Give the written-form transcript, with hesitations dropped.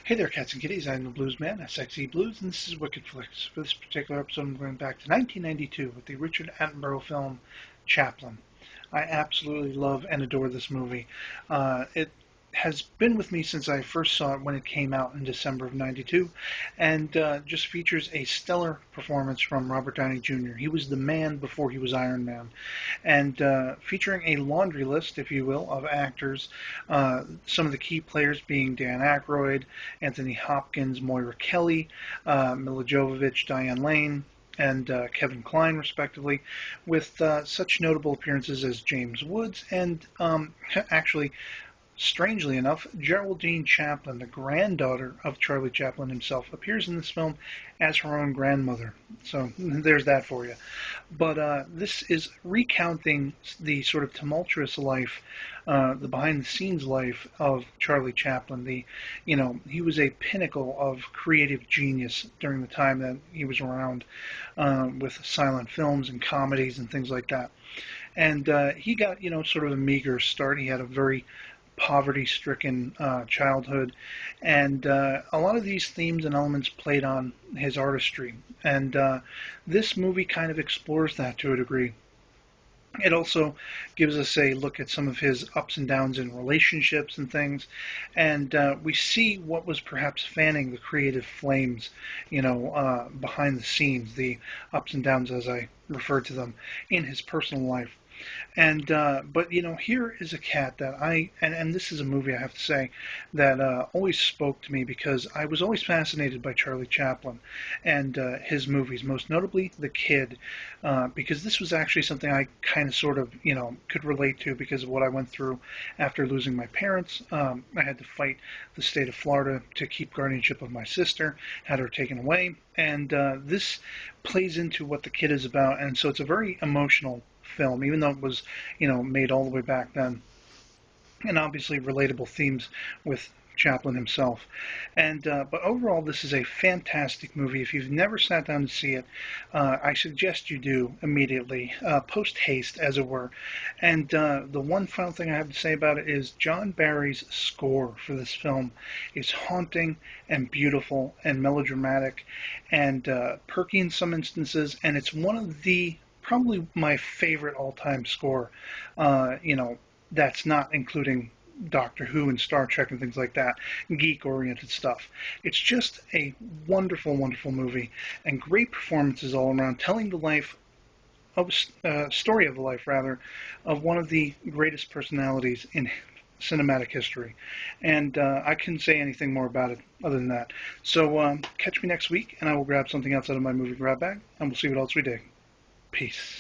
Hey there, cats and kitties. I'm the Blues Man, sXeblues, and this is Wicked Flicks. For this particular episode, I'm going back to 1992 with the Richard Attenborough film Chaplin. I absolutely love and adore this movie. It has been with me since I first saw it when it came out in December of '92, and just features a stellar performance from Robert Downey Jr. He was the man before he was Iron Man, and featuring a laundry list, if you will, of actors. Some of the key players being Dan Aykroyd, Anthony Hopkins, Moira Kelly, Mila Jovovich, Diane Lane, and Kevin Kline, respectively, with such notable appearances as James Woods and actually, strangely enough, Geraldine Chaplin, the granddaughter of Charlie Chaplin himself, appears in this film as her own grandmother. So there's that for you. But this is recounting the sort of tumultuous life, the behind-the-scenes life of Charlie Chaplin. He was a pinnacle of creative genius during the time that he was around, with silent films and comedies and things like that. And he got, sort of a meager start. He had a very poverty-stricken childhood, and a lot of these themes and elements played on his artistry. And this movie kind of explores that to a degree. It also gives us a look at some of his ups and downs in relationships and things, and we see what was perhaps fanning the creative flames, behind the scenes, the ups and downs, as I refer to them, in his personal life. And but here is a cat that and this is a movie, I have to say, that always spoke to me because I was always fascinated by Charlie Chaplin and his movies, most notably The Kid, because this was actually something I kind of sort of could relate to because of what I went through after losing my parents. I had to fight the state of Florida to keep guardianship of my sister, had her taken away, and this plays into what The Kid is about, and so it's a very emotional film, even though it was, made all the way back then, and obviously relatable themes with Chaplin himself. And but overall, this is a fantastic movie. If you've never sat down to see it, I suggest you do immediately, post haste, as it were. And the one final thing I have to say about it is John Barry's score for this film is haunting and beautiful and melodramatic and perky in some instances, and it's one of the probably my favorite all-time score. That's not including Doctor Who and Star Trek and things like that, geek-oriented stuff. It's just a wonderful, wonderful movie and great performances all around, telling the life of story of the life rather of one of the greatest personalities in cinematic history. And I couldn't say anything more about it other than that. So catch me next week, and I will grab something else out of my movie grab bag, and we'll see what else we dig. Peace.